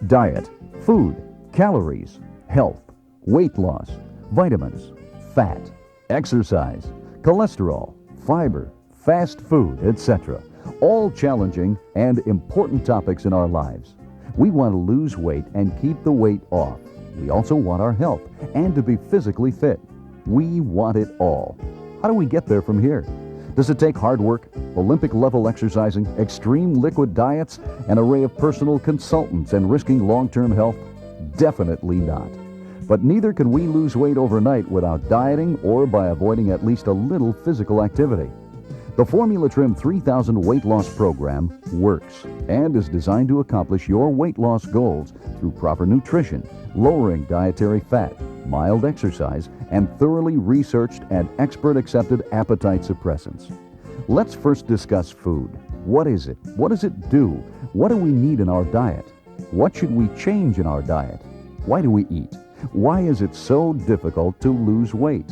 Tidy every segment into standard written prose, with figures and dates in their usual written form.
Diet, food, calories, health, weight loss, vitamins, fat, exercise, cholesterol, fiber, fast food, etc. All challenging and important topics in our lives. We want to lose weight and keep the weight off. We also want our health and to be physically fit. We want it all. How do we get there from here? Does it take hard work, Olympic-level exercising, extreme liquid diets, an array of personal consultants, and risking long-term health? Definitely not. But neither can we lose weight overnight without dieting or by avoiding at least a little physical activity. The Formula Trim 3000 weight loss program works and is designed to accomplish your weight loss goals through proper nutrition, lowering dietary fat, mild exercise, and thoroughly researched and expert-accepted appetite suppressants. Let's first discuss food. What is it? What does it do? What do we need in our diet? What should we change in our diet? Why do we eat? Why is it so difficult to lose weight?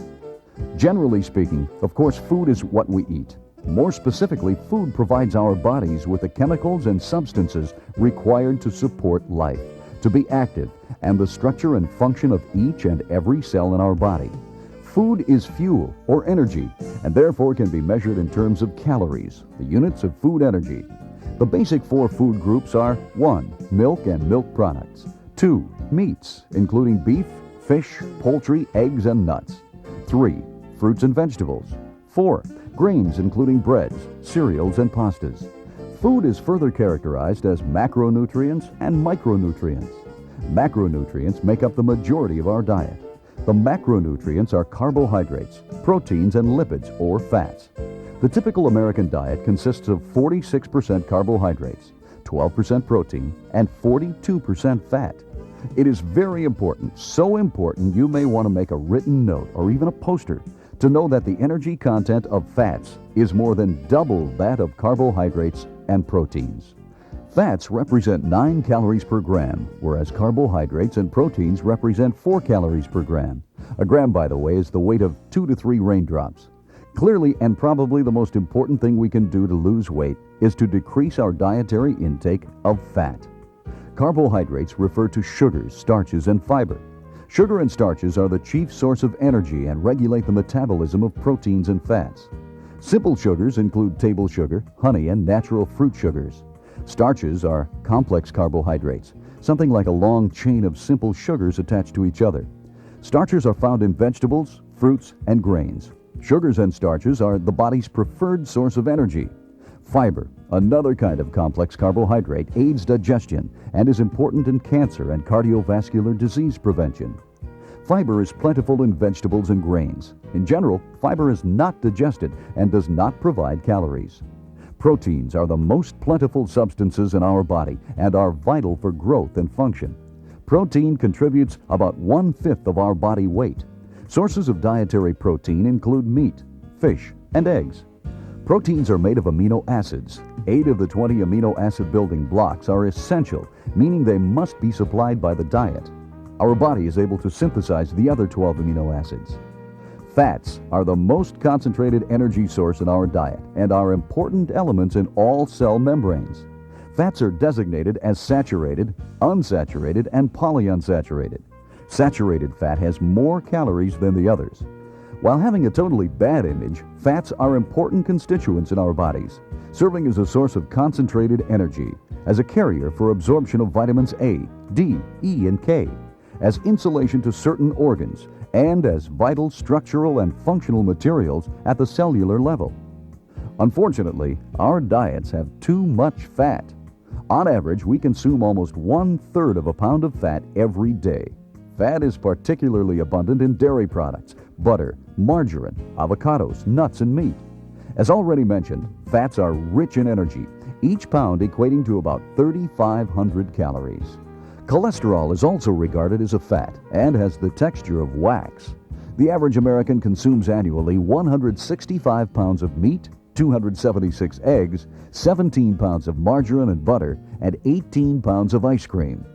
Generally speaking, of course, food is what we eat. More specifically, food provides our bodies with the chemicals and substances required to support life, to be active, and the structure and function of each and every cell in our body. Food is fuel or energy, and therefore can be measured in terms of calories, the units of food energy. The basic four food groups are 1. Milk and milk products. 2. Meats, including beef, fish, poultry, eggs, and nuts. 3. Fruits and vegetables. 4. Grains, including breads, cereals, and pastas. Food is further characterized as macronutrients and micronutrients. Macronutrients make up the majority of our diet. The macronutrients are carbohydrates, proteins, and lipids, or fats. The typical American diet consists of 46% carbohydrates, 12% protein, and 42% fat. It is very important, so important you may want to make a written note or even a poster to know that the energy content of fats is more than double that of carbohydrates and proteins. Fats represent 9 calories per gram, whereas carbohydrates and proteins represent 4 calories per gram. A gram, by the way, is the weight of 2 to 3 raindrops. Clearly, and probably the most important thing we can do to lose weight is to decrease our dietary intake of fat. Carbohydrates refer to sugars, starches, and fiber. Sugar and starches are the chief source of energy and regulate the metabolism of proteins and fats. Simple sugars include table sugar, honey, and natural fruit sugars. Starches are complex carbohydrates, something like a long chain of simple sugars attached to each other. Starches are found in vegetables, fruits, and grains. Sugars and starches are the body's preferred source of energy. Fiber, another kind of complex carbohydrate, aids digestion and is important in cancer and cardiovascular disease prevention. Fiber is plentiful in vegetables and grains. In general, fiber is not digested and does not provide calories. Proteins are the most plentiful substances in our body and are vital for growth and function. Protein contributes about 1/5 of our body weight. Sources of dietary protein include meat, fish, and eggs. Proteins are made of amino acids. 8 of the 20 amino acid building blocks are essential, meaning they must be supplied by the diet. Our body is able to synthesize the other 12 amino acids. Fats are the most concentrated energy source in our diet and are important elements in all cell membranes. Fats are designated as saturated, unsaturated, and polyunsaturated. Saturated fat has more calories than the others. While having a totally bad image, fats are important constituents in our bodies, serving as a source of concentrated energy, as a carrier for absorption of vitamins A, D, E, and K, as insulation to certain organs, and as vital structural and functional materials at the cellular level. Unfortunately, our diets have too much fat. On average, we consume almost 1/3 of a pound of fat every day. Fat is particularly abundant in dairy products, butter, margarine, avocados, nuts, and meat. As already mentioned, fats are rich in energy, each pound equating to about 3,500 calories. Cholesterol is also regarded as a fat and has the texture of wax. The average American consumes annually 165 pounds of meat, 276 eggs, 17 pounds of margarine and butter, and 18 pounds of ice cream.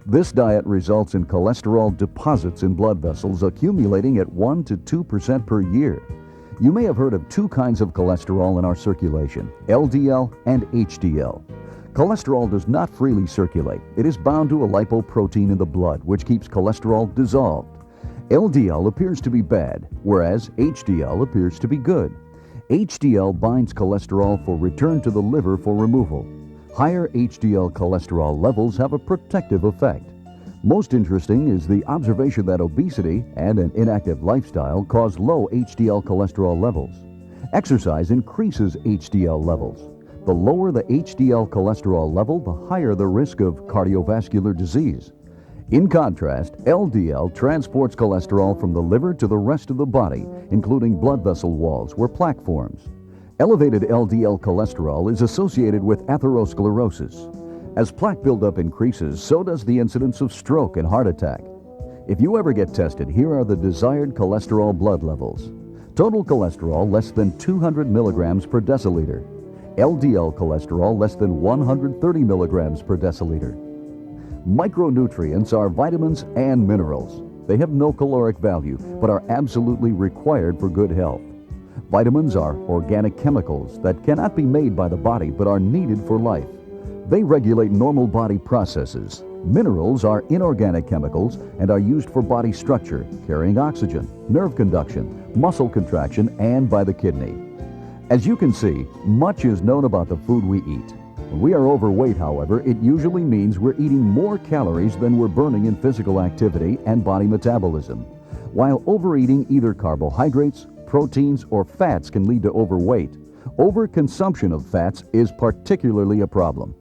This diet results in cholesterol deposits in blood vessels accumulating at 1 to 2% per year. You may have heard of 2 kinds of cholesterol in our circulation, LDL and HDL. Cholesterol does not freely circulate. It is bound to a lipoprotein in the blood, which keeps cholesterol dissolved. LDL appears to be bad, whereas HDL appears to be good. HDL binds cholesterol for return to the liver for removal. Higher HDL cholesterol levels have a protective effect. Most interesting is the observation that obesity and an inactive lifestyle cause low HDL cholesterol levels. Exercise increases HDL levels. The lower the HDL cholesterol level, the higher the risk of cardiovascular disease. In contrast, LDL transports cholesterol from the liver to the rest of the body, including blood vessel walls where plaque forms. Elevated LDL cholesterol is associated with atherosclerosis. As plaque buildup increases, so does the incidence of stroke and heart attack. If you ever get tested, here are the desired cholesterol blood levels. Total cholesterol less than 200 milligrams per deciliter. LDL cholesterol less than 130 milligrams per deciliter. Micronutrients are vitamins and minerals. They have no caloric value, but are absolutely required for good health. Vitamins are organic chemicals that cannot be made by the body but are needed for life. They regulate normal body processes. Minerals are inorganic chemicals and are used for body structure, carrying oxygen, nerve conduction, muscle contraction, and by the kidney. As you can see, much is known about the food we eat. When we are overweight, however, it usually means we're eating more calories than we're burning in physical activity and body metabolism. While overeating either carbohydrates, proteins, or fats can lead to overweight, overconsumption of fats is particularly a problem.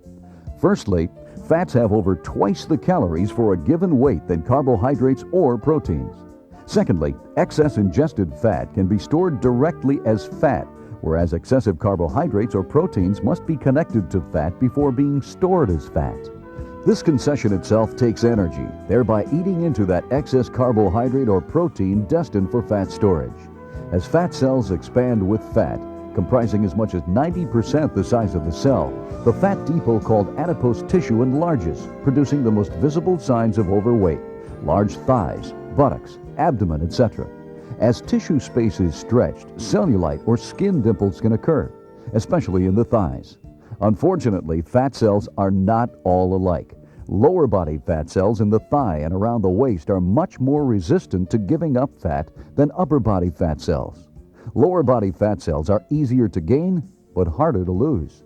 Firstly, fats have over twice the calories for a given weight than carbohydrates or proteins. Secondly, excess ingested fat can be stored directly as fat, whereas excessive carbohydrates or proteins must be connected to fat before being stored as fat. This concession itself takes energy, thereby eating into that excess carbohydrate or protein destined for fat storage. As fat cells expand with fat, comprising as much as 90% the size of the cell, the fat depot called adipose tissue enlarges, producing the most visible signs of overweight: large thighs, buttocks, abdomen, etc. As tissue space is stretched, cellulite or skin dimples can occur, especially in the thighs. Unfortunately, fat cells are not all alike. Lower body fat cells in the thigh and around the waist are much more resistant to giving up fat than upper body fat cells. Lower body fat cells are easier to gain, but harder to lose.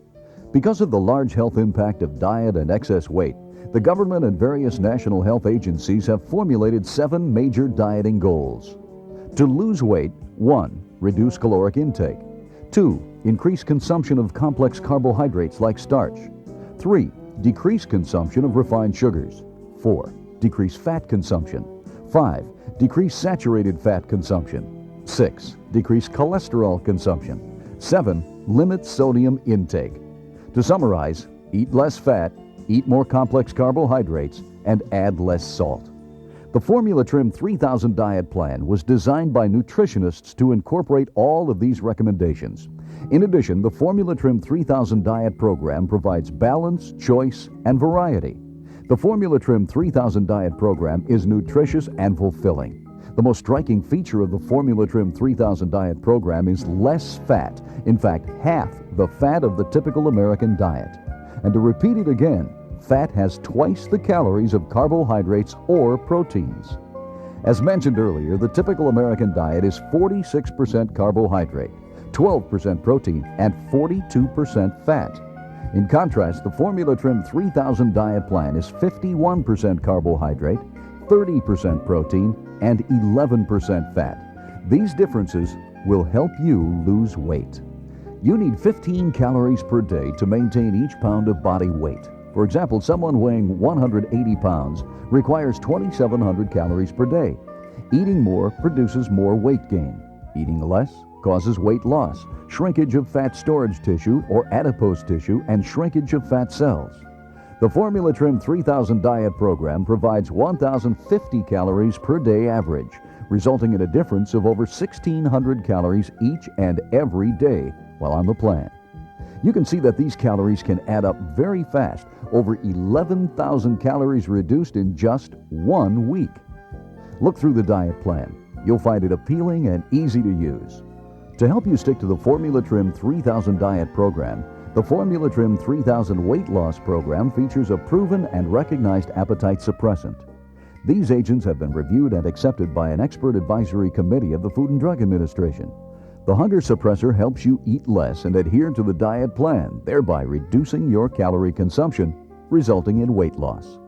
Because of the large health impact of diet and excess weight, the government and various national health agencies have formulated 7 major dieting goals. To lose weight: 1. Reduce caloric intake. 2. Increase consumption of complex carbohydrates like starch. 3. Decrease consumption of refined sugars. 4. Decrease fat consumption. 5. Decrease saturated fat consumption. 6. Decrease cholesterol consumption. 7. Limit sodium intake. To summarize, eat less fat, eat more complex carbohydrates, and add less salt. The Formula Trim 3000 diet plan was designed by nutritionists to incorporate all of these recommendations. In addition, the Formula Trim 3000 diet program provides balance, choice, and variety. The Formula Trim 3000 diet program is nutritious and fulfilling. The most striking feature of the Formula Trim 3000 diet program is less fat, in fact, half the fat of the typical American diet. And to repeat it again, fat has twice the calories of carbohydrates or proteins. As mentioned earlier, the typical American diet is 46% carbohydrate, 12% protein, and 42% fat. In contrast, the Formula Trim 3000 diet plan is 51% carbohydrate, 30% protein, and 11% fat. These differences will help you lose weight. You need 15 calories per day to maintain each pound of body weight. For example, someone weighing 180 pounds requires 2,700 calories per day. Eating more produces more weight gain. Eating less causes weight loss, shrinkage of fat storage tissue or adipose tissue, and shrinkage of fat cells. The Formula Trim 3000 diet program provides 1,050 calories per day average, resulting in a difference of over 1,600 calories each and every day while on the plan. You can see that these calories can add up very fast, over 11,000 calories reduced in just 1 week. Look through the diet plan. You'll find it appealing and easy to use. To help you stick to the Formula Trim 3000 diet program, The Formula Trim 3000 weight loss program features a proven and recognized appetite suppressant. These agents have been reviewed and accepted by an expert advisory committee of the Food and Drug Administration. The hunger suppressor helps you eat less and adhere to the diet plan, thereby reducing your calorie consumption, resulting in weight loss.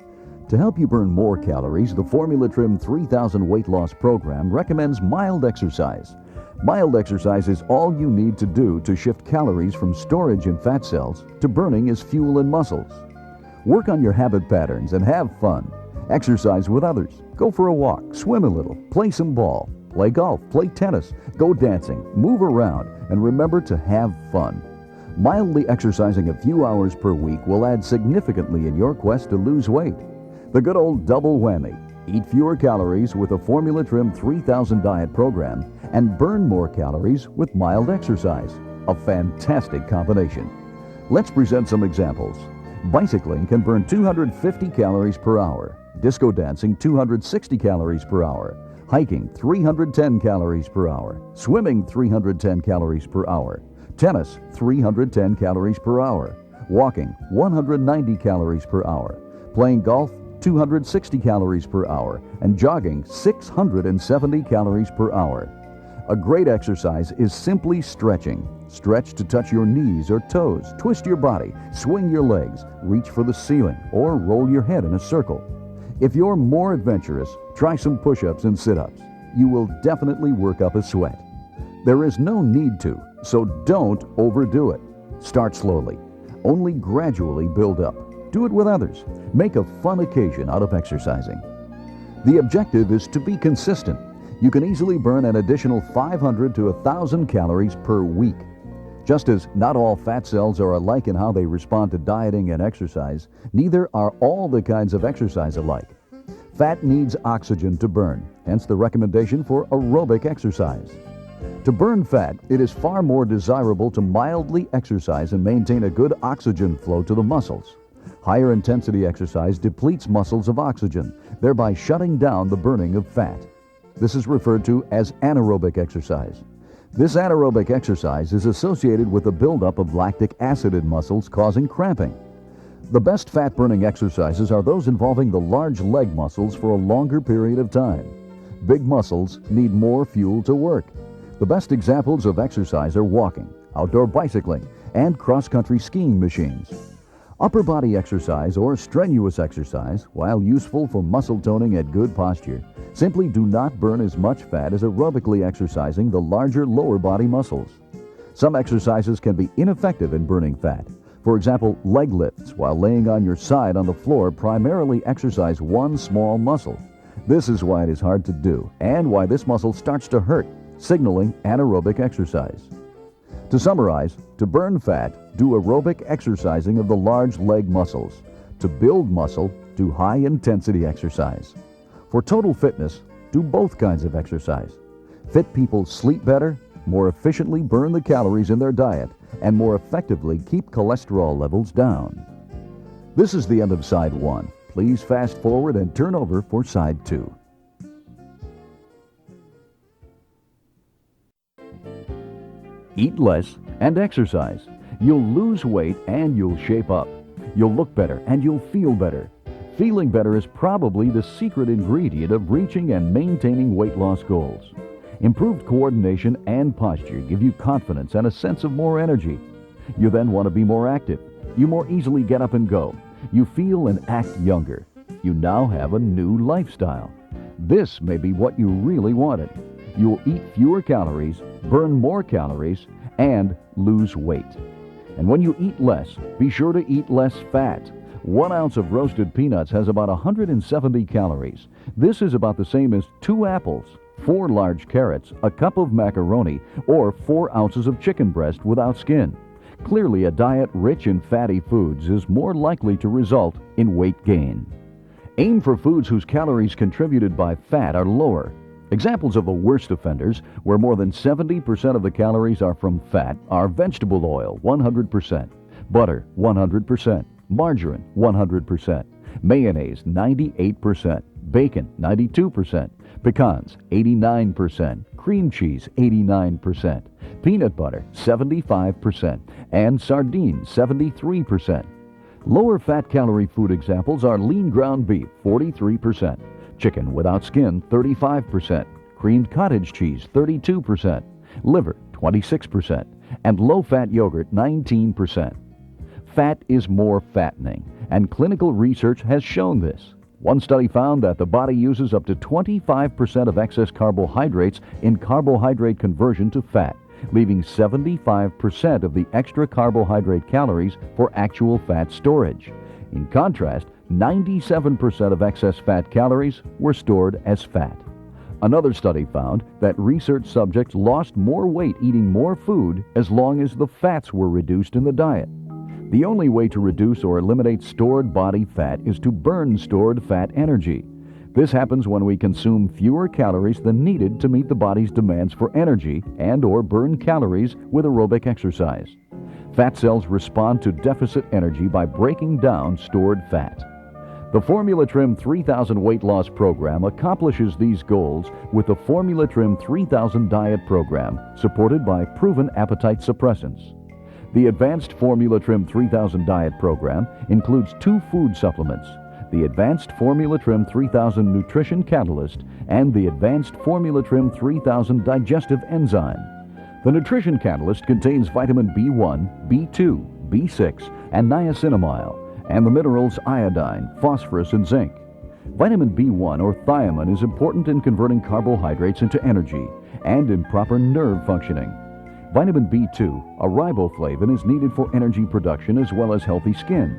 To help you burn more calories, the Formula Trim 3000 weight loss program recommends mild exercise. Mild exercise is all you need to do to shift calories from storage in fat cells to burning as fuel in muscles. Work on your habit patterns and have fun. Exercise with others. Go for a walk, swim a little, play some ball, play golf, play tennis, go dancing, move around, and remember to have fun. Mildly exercising a few hours per week will add significantly in your quest to lose weight. The good old double whammy. Eat fewer calories with a Formula Trim 3000 diet program and burn more calories with mild exercise. A fantastic combination. Let's present some examples. Bicycling can burn 250 calories per hour. Disco dancing 260 calories per hour. Hiking 310 calories per hour. Swimming 310 calories per hour. Tennis 310 calories per hour. Walking 190 calories per hour. Playing golf 260 calories per hour, and jogging 670 calories per hour. A great exercise is simply stretching. Stretch to touch your knees or toes, twist your body, swing your legs, reach for the ceiling, or roll your head in a circle. If you're more adventurous, try some push-ups and sit-ups. You will definitely work up a sweat. There is no need to, so don't overdo it. Start slowly. Only gradually build up. Do it with others. Make a fun occasion out of exercising. The objective is to be consistent. You can easily burn an additional 500 to 1,000 calories per week. Just as not all fat cells are alike in how they respond to dieting and exercise, neither are all the kinds of exercise alike. Fat needs oxygen to burn, hence the recommendation for aerobic exercise. To burn fat, it is far more desirable to mildly exercise and maintain a good oxygen flow to the muscles. Higher intensity exercise depletes muscles of oxygen, thereby shutting down the burning of fat. This is referred to as anaerobic exercise. This anaerobic exercise is associated with the buildup of lactic acid in muscles, causing cramping. The best fat-burning exercises are those involving the large leg muscles for a longer period of time. Big muscles need more fuel to work. The best examples of exercise are walking, outdoor bicycling, and cross-country skiing machines. Upper body exercise or strenuous exercise, while useful for muscle toning and good posture, simply do not burn as much fat as aerobically exercising the larger lower body muscles. Some exercises can be ineffective in burning fat. For example, leg lifts while laying on your side on the floor primarily exercise one small muscle. This is why it is hard to do and why this muscle starts to hurt, signaling anaerobic exercise. To summarize, to burn fat, do aerobic exercising of the large leg muscles. To build muscle, do high-intensity exercise. For total fitness, do both kinds of exercise. Fit people sleep better, more efficiently burn the calories in their diet, and more effectively keep cholesterol levels down. This is the end of Side 1. Please fast forward and turn over for Side 2. Eat less and exercise. You'll lose weight and you'll shape up. You'll look better and you'll feel better. Feeling better is probably the secret ingredient of reaching and maintaining weight loss goals. Improved coordination and posture give you confidence and a sense of more energy. You then want to be more active. You more easily get up and go. You feel and act younger. You now have a new lifestyle. This may be what you really wanted. You'll eat fewer calories, burn more calories, and lose weight. And when you eat less, be sure to eat less fat. 1 ounce of roasted peanuts has about 170 calories. This is about the same as 2 apples, 4 large carrots, a cup of macaroni, or 4 ounces of chicken breast without skin. Clearly, a diet rich in fatty foods is more likely to result in weight gain. Aim for foods whose calories contributed by fat are lower. Examples of the worst offenders, where more than 70% of the calories are from fat, are vegetable oil, 100%, butter, 100%, margarine, 100%, mayonnaise, 98%, bacon, 92%, pecans, 89%, cream cheese, 89%, peanut butter 75%, and sardines 73%. Lower fat calorie food examples are lean ground beef 43%, chicken without skin 35%, creamed cottage cheese 32%, liver 26%, and low-fat yogurt 19%. Fat is more fattening, and clinical research has shown this. One study found that the body uses up to 25% of excess carbohydrates in carbohydrate conversion to fat, leaving 75% of the extra carbohydrate calories for actual fat storage. In contrast, 97% of excess fat calories were stored as fat. Another study found that research subjects lost more weight eating more food as long as the fats were reduced in the diet. The only way to reduce or eliminate stored body fat is to burn stored fat energy. This happens when we consume fewer calories than needed to meet the body's demands for energy and/or burn calories with aerobic exercise. Fat cells respond to deficit energy by breaking down stored fat. The Formula Trim 3000 weight loss program accomplishes these goals with the Formula Trim 3000 diet program, supported by proven appetite suppressants. The Advanced Formula Trim 3000 diet program includes 2 food supplements, the Advanced Formula Trim 3000 Nutrition Catalyst and the Advanced Formula Trim 3000 Digestive Enzyme. The Nutrition Catalyst contains vitamin B1, B2, B6, and niacinamide, and the minerals iodine, phosphorus, and zinc. Vitamin B1 or thiamine is important in converting carbohydrates into energy and in proper nerve functioning. Vitamin B2, a riboflavin, is needed for energy production as well as healthy skin.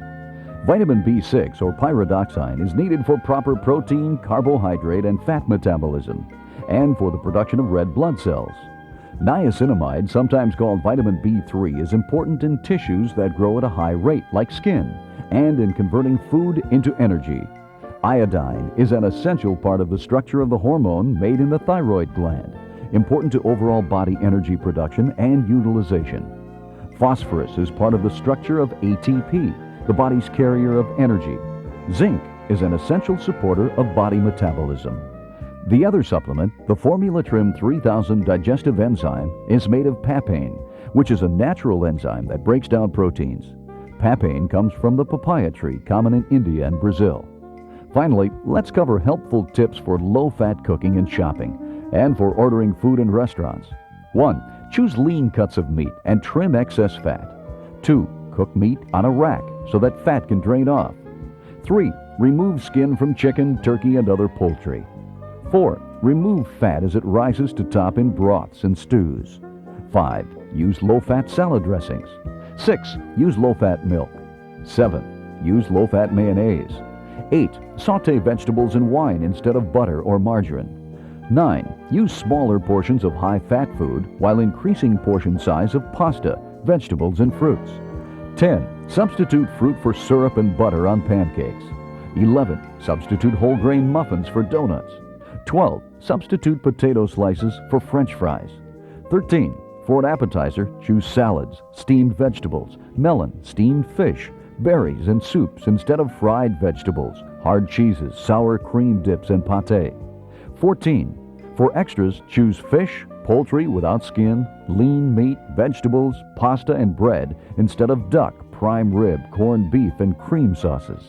Vitamin B6 or pyridoxine is needed for proper protein, carbohydrate, and fat metabolism, and for the production of red blood cells. Niacinamide, sometimes called vitamin B3, is important in tissues that grow at a high rate, like skin, and in converting food into energy. Iodine is an essential part of the structure of the hormone made in the thyroid gland, important to overall body energy production and utilization. Phosphorus is part of the structure of ATP, the body's carrier of energy. Zinc is an essential supporter of body metabolism. The other supplement, the Formula Trim 3000 Digestive Enzyme, is made of papain, which is a natural enzyme that breaks down proteins. Papain comes from the papaya tree, common in India and Brazil. Finally, let's cover helpful tips for low-fat cooking and shopping, and for ordering food in restaurants. 1. Choose lean cuts of meat and trim excess fat. 2. Cook meat on a rack so that fat can drain off. 3. Remove skin from chicken, turkey, and other poultry. 4. Remove fat as it rises to top in broths and stews. 5. Use low-fat salad dressings. 6. Use low-fat milk. 7. Use low-fat mayonnaise. 8. Saute vegetables in wine instead of butter or margarine. 9. Use smaller portions of high-fat food while increasing portion size of pasta, vegetables, and fruits. 10. Substitute fruit for syrup and butter on pancakes. 11. Substitute whole grain muffins for donuts. 12. Substitute potato slices for French fries. 13. For an appetizer, choose salads, steamed vegetables, melon, steamed fish, berries, and soups instead of fried vegetables, hard cheeses, sour cream dips, and pâté. 14. For extras, choose fish, poultry without skin, lean meat, vegetables, pasta, and bread instead of duck, prime rib, corned beef, and cream sauces.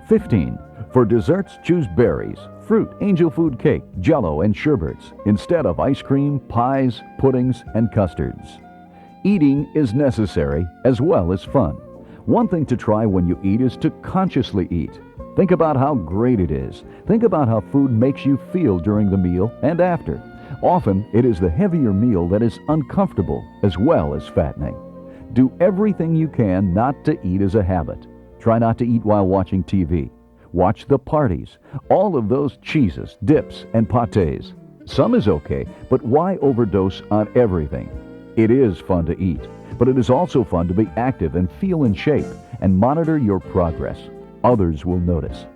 15. For desserts, choose berries, fruit, angel food cake, jello, and sherbets instead of ice cream, pies, puddings, and custards. Eating is necessary as well as fun. One thing to try when you eat is to consciously eat. Think about how great it is. Think about how food makes you feel during the meal and after. Often, it is the heavier meal that is uncomfortable as well as fattening. Do everything you can not to eat as a habit. Try not to eat while watching TV. Watch the parties, all of those cheeses, dips, and pâtés. Some is okay, but why overdose on everything? It is fun to eat, but it is also fun to be active and feel in shape and monitor your progress. Others will notice.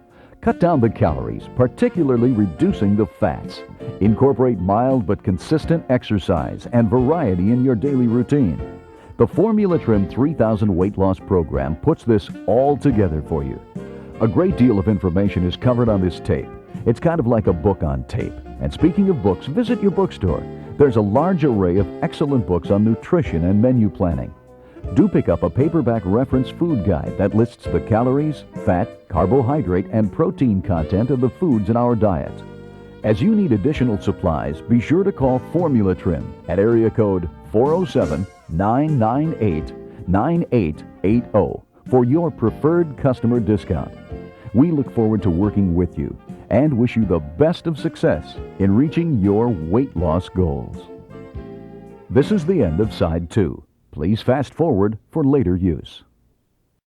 Cut down the calories, particularly reducing the fats. Incorporate mild but consistent exercise and variety in your daily routine. The Formula Trim 3000 weight loss program puts this all together for you. A great deal of information is covered on this tape. It's kind of like a book on tape. And speaking of books, visit your bookstore. There's a large array of excellent books on nutrition and menu planning. Do pick up a paperback reference food guide that lists the calories, fat, carbohydrate, and protein content of the foods in our diet. As you need additional supplies, be sure to call Formula Trim at area code 407-998-9880 for your preferred customer discount. We look forward to working with you and wish you the best of success in reaching your weight loss goals. This is the end of Side 2. Please fast forward for later use.